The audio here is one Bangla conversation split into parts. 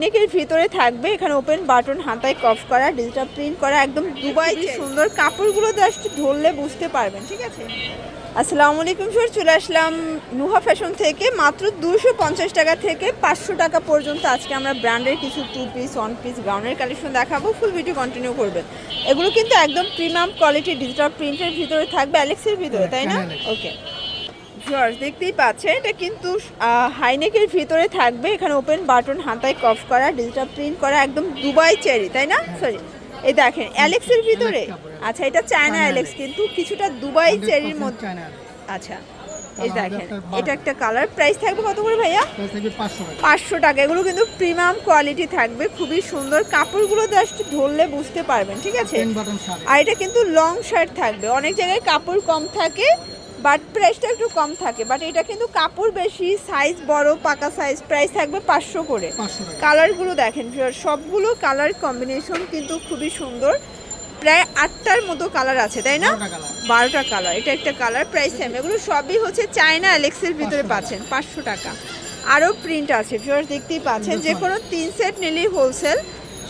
নেকের ভিতরে থাকবে এখানে ওপেন বাটন হাতায় কফ করা ডিজিটাল প্রিন্ট করা একদম দুবাই সুন্দর কাপড়গুলো জাস্ট ধরলে বুঝতে পারবেন। ঠিক আছে, আসসালামু আলাইকুম স্যার, চলে আসলাম নুহা ফ্যাশন থেকে মাত্র 250 টাকা থেকে 500 টাকা পর্যন্ত আজকে আমরা ব্র্যান্ডের কিছু 2 পিস 1 পিস গাউনের কালেকশন দেখাবো। ফুল ভিডিও কন্টিনিউ করবেন। এগুলো কিন্তু একদম প্রিমিয়াম কোয়ালিটি ডিজিটাল প্রিন্টের ভিতরে থাকবে, অ্যালেক্সের ভিতরে, তাই না? ওকে ভিউয়ার্স, দেখতেই পাচ্ছেন এটা কিন্তু হাইনেকের ভিতরে থাকবে এখানে ওপেন বাটন হাতায় কফ করা ডিজিটাল প্রিন্ট করা একদম দুবাই চেরি, তাই না? সরি, এই দেখেন অ্যালেক্সের ভিতরে। আচ্ছা, এটা চায়না অ্যালেক্স কিন্তু কিছুটা দুবাই চেরির মধ্যে। আচ্ছা, এই দেখেন এটা একটা কালার। প্রাইস থাকবে কত করে ভাইয়া? 500 টাকা। এগুলো কিন্তু প্রিমিয়াম কোয়ালিটি থাকবে, খুবই সুন্দর কাপড়গুলো জাস্ট ধরলে বুঝতে পারবেন। ঠিক আছে, আর এটা কিন্তু লং শার্ট থাকবে। অনেক জায়গায় কাপড় কম থাকে বাট প্রাইসটা একটু কম থাকে, বাট এটা কিন্তু কাপড় বেশি, সাইজ বড়, পাকা সাইজ। প্রাইস থাকবে 500 করে। কালারগুলো দেখেন, সবগুলো কালার কম্বিনেশন কিন্তু খুবই সুন্দর। প্রায় 8টার মতো কালার আছে, তাই না? 12টা কালার। এটা একটা কালার। Price same. এগুলো সবই হচ্ছে চায়না অ্যালেক্সের ভিতরে পাচ্ছেন 500 টাকা। আরও প্রিন্ট আছে ভিউয়ার্স, দেখতেই পাচ্ছেন। যে কোনো 3 সেট নিলেই হোলসেল।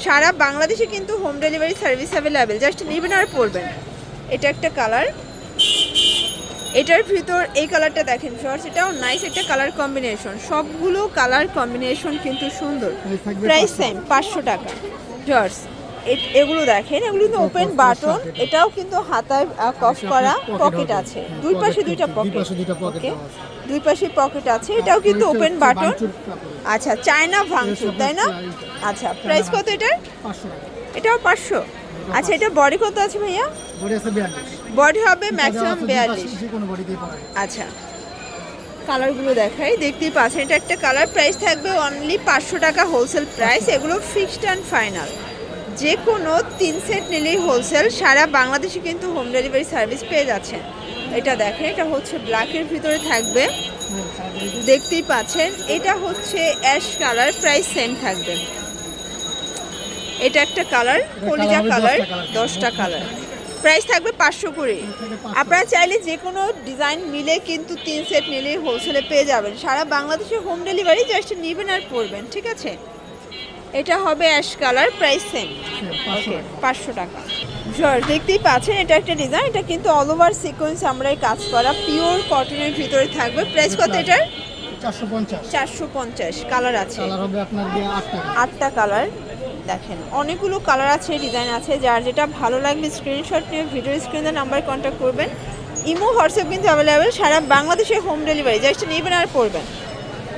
সারা বাংলাদেশে কিন্তু home delivery service available. Just নেবেন আর পরবেন। এটা একটা কালার। এটার ভিতর এই কালারটা দেখেন ভিউয়ার্স, এটাও নাইস একটা কালার কম্বিনেশন। সবগুলো কালার কম্বিনেশন কিন্তু সুন্দর। প্রাইস সেম 500 টাকা ভিউয়ার্স। এগুলো দেখেন, এগুলো কিন্তু ওপেন বাটন। এটাও কিন্তু হাতায় কফ করা, পকেট আছে দুই পাশে, দুইটা পকেট। ওকে, দুই পাশে পকেট আছে। এটাও কিন্তু ওপেন বাটন। আচ্ছা, চায়না ভাঙচুর, তাই না? আচ্ছা, প্রাইস কত এটার? 500 টাকা। এটাও 500। আচ্ছা, এটা বডি কত আছে ভাইয়া? বডি আছে 42। বডি হবে ম্যাক্সিমাম 42। যে কোনো বডি দিয়ে পরা। আচ্ছা, কালারগুলো দেখাই, দেখতেই পাচ্ছেন। এটা একটা কালার। প্রাইস থাকবে অনলি 500 টাকা হোলসেল প্রাইস। এগুলো ফিক্সড অ্যান্ড ফাইনাল। যে কোনো 3 সেট নিলেই হোলসেল। সারা বাংলাদেশে কিন্তু হোম ডেলিভারি সার্ভিস পেয়ে যাচ্ছেন। এটা দেখেন, এটা হচ্ছে ব্ল্যাকের ভিতরে থাকবে, দেখতেই পাচ্ছেন। এটা হচ্ছে অ্যাশ কালার। প্রাইস সেম থাকবে। এটা একটা কালার, কলিজা কালার, 10টা কালার। প্রাইস থাকবে 500 করে। আপনারা চাইলে যে কোনো ডিজাইন মিলে কিন্তু 3 সেট নিলেই হোলসেলে পেয়ে যাবেন। সারা বাংলাদেশে হোম ডেলিভারি, জাস্ট নেবেন আর পরবেন। ঠিক আছে, এটা হবে ash colour. Price same. Okay, 500 টাকা। ভিউয়ার্স, দেখতেই পাচ্ছেন এটা একটা ডিজাইন। এটা কিন্তু অল ওভার সিকোয়েন্স আমরাই কাজ করা, পিওর কটনের ভিতরে থাকবে। প্রাইস কত এটার? 450। 450। কালার আছে, কালার হবে আপনার 8টা কালার। দেখেন অনেকগুলো কালার আছে, ডিজাইন আছে। যার যেটা ভালো লাগবে স্ক্রিনশট নিয়ে ভিডিও স্ক্রিনের নাম্বারে কন্ট্যাক্ট করবেন। ইমো হোয়াটসঅ্যাপ কিন্তু অ্যাভেলেবেল। সারা বাংলাদেশে হোম ডেলিভারি, জাস্ট নেবেন আর পরবেন।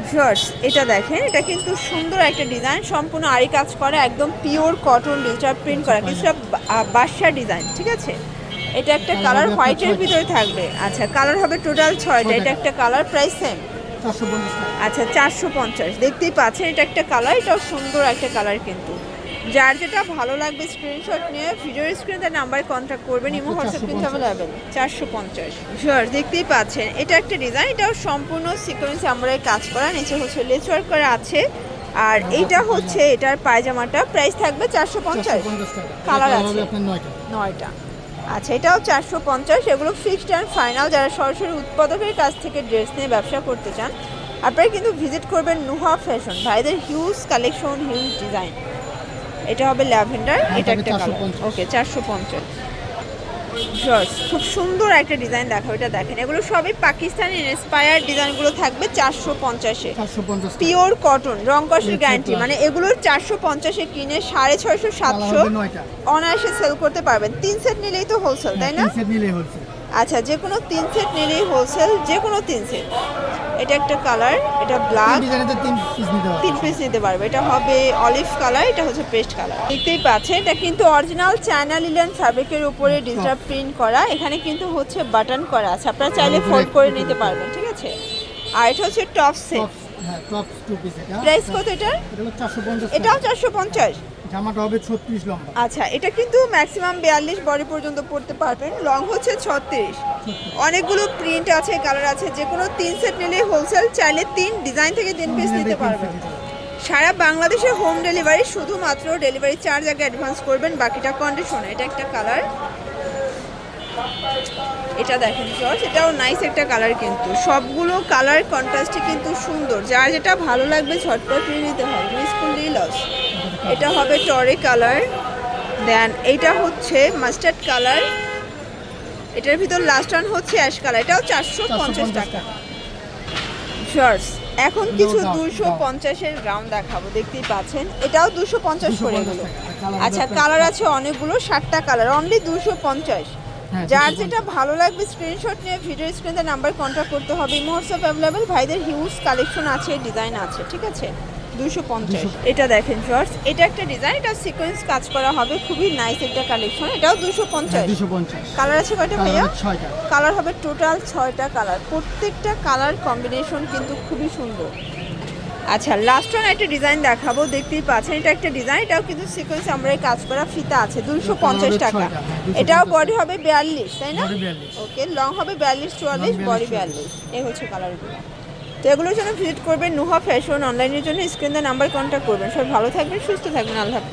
ভিউয়ার্স, এটা দেখেন, এটা কিন্তু সুন্দর একটা ডিজাইন, সম্পূর্ণ আরি কাজ করা, একদম পিওর কটন ডিজিটাল প্রিন্ট করা, কিছুটা বাদশা ডিজাইন। ঠিক আছে, এটা একটা কালার হোয়াইটের ভিতরে থাকবে। আচ্ছা, কালার হবে টোটাল 6টা। এটা একটা কালার। প্রাইস সেম 450 টাকা। আচ্ছা, 450। দেখতেই পাচ্ছেন এটা একটা কালার। এটাও সুন্দর একটা কালার কিন্তু। যার যেটা ভালো লাগবে স্ক্রিনশট নিয়ে ভিডিও স্ক্রিনে নাম্বারে কন্ট্যাক্ট করবেন। ইমো হোয়াটসঅ্যাপ কিন্তু অ্যাভেলেবেল। 450। ভিউয়ার্স, দেখতেই পাচ্ছেন এটা একটা ডিজাইন। এটাও সম্পূর্ণ সিকোয়েন্স আমরা কাজ করা, নিচে হচ্ছে লেস ওয়ার্ক করা আছে। আর এইটা হচ্ছে এটার পায়জামাটা। প্রাইস থাকবে 450। কালার আছে 9টা। আচ্ছা, এটাও 450। এগুলো ফিক্সড অ্যান্ড ফাইনাল। যারা সরাসরি উৎপাদকের কাছ থেকে ড্রেস নিয়ে ব্যবসা করতে চান, আপনারা কিন্তু ভিজিট করবেন নুহা ফ্যাশন। ভাইদের হিউজ কালেকশন, হিউজ ডিজাইন। এটা হবে ল্যাভেন্ডার। এটা একটা কালার। ওকে, 450। খুব সুন্দর একটা ডিজাইন দেখাও। এটা দেখেন, এগুলো সবই পাকিস্তানি ইন্সপায়ার ডিজাইনগুলো থাকবে 450-এ। পিওর কটন, রং কষের গ্যারান্টি। মানে এগুলোর 450-এ কিনে 650-700 অনায়াসে সেল করতে পারবেন। 3 সেট নিলেই তো হোলসেল, তাই না? আচ্ছা, যে কোনো 3 সেট নিলেই হোলসেল, যে কোনো 3 সেট। এটা একটা কালার, এটা ব্ল্যাক, 3 পিস নিতে পারবে। এটা হবে অলিভ কালার, এটা হচ্ছে পেস্ট কালার। দেখতেই পাচ্ছেন এটা কিন্তু অরিজিনাল চায়না লিলেন ফ্যাব্রিকের উপরে ডিজিটাল প্রিন্ট করা। এখানে কিন্তু হচ্ছে বাটন করা আছে, আপনারা চাইলে ফোল্ড করে নিতে পারবেন। ঠিক আছে, আর এটা হচ্ছে টপ সেট। প্রাইস কত এটার? এটাও 450। জামাটা হবে 36 লম্বা। আচ্ছা, এটা কিন্তু ম্যাক্সিমাম 42 বডি পর্যন্ত পড়তে পারবেন। লং হচ্ছে 36। অনেকগুলো প্রিন্ট আছে, কালার আছে। যে কোনো 3 সেট নিলে হোলসেল, চাইলে 3 ডিজাইন থেকে 3 পিস নিতে পারবেন। সারা বাংলাদেশে হোম ডেলিভারি। শুধুমাত্র ডেলিভারি চার্জ আগে অ্যাডভান্স করবেন, বাকিটা কন্ডিশনে। এটা একটা কালার। এটা দেখেন জর্জ, এটাও নাইস একটা কালার, কিন্তু সবগুলো কালার কন্ট্রাস্টে কিন্তু সুন্দর। যার যেটা ভালো লাগবে ঝটপট নিয়ে নিতে হবে, মিস করলেই লস। এটা হবে টরে কালার, দেন এইটা হচ্ছে মাস্টার্ড কালার, এটার ভিতর লাস্ট ওয়ান হচ্ছে অ্যাশ কালার, এটাও 450 টাকা। শর্টস এখন কিছু 250-এর গ্রাউন্ড দেখাবো, দেখতেই পাচ্ছেন এটাও 250 করে গেলো। আচ্ছা কালার আছে অনেকগুলো, 60টা কালার, অনলি 250। হ্যাঁ, যার 250 যেটা ভালো লাগবে স্ক্রিনশট নিয়ে ভিডিও স্ক্রিনে নাম্বার কন্ট্যাক্ট করতে হবে। হোয়াটসঅ্যাপ অ্যাভেলেবেল, ভাইদের হিউজ কালেকশন আছে, ডিজাইন আছে, ঠিক আছে। 250। এটা দেখেন শর্টস, এটা একটা ডিজাইন, এটা সিকোয়েন্স কাজ করা হবে, খুবই নাইস একটা কালেকশন, এটাও 250। 250 কালার আছে কয়টা ভাইয়া? 6টা কালার হবে টোটাল 6টা কালার, প্রত্যেকটা কালার কম্বিনেশন কিন্তু খুবই সুন্দর। আচ্ছা লাস্ট ওয়ান একটা ডিজাইন দেখাবো, দেখতেই পাচ্ছেন এটা একটা ডিজাইন, এটাও কিন্তু সিকোয়েন্স আমরা কাজ করা, ফিতা আছে, 250 টাকা। এটাও বডি হবে 42, তাই না? বডি 42। ওকে, লং হবে 42-44, বডি 42। এই হচ্ছে কালারগুলো। তো এগুলোর জন্য ভিজিট করবেন নুহা ফ্যাশন, অনলাইনের জন্য স্ক্রিনে নাম্বার কন্ট্যাক্ট করবেন। সবাই ভালো থাকবেন, সুস্থ থাকবেন, আল্লাহ হাফেজ।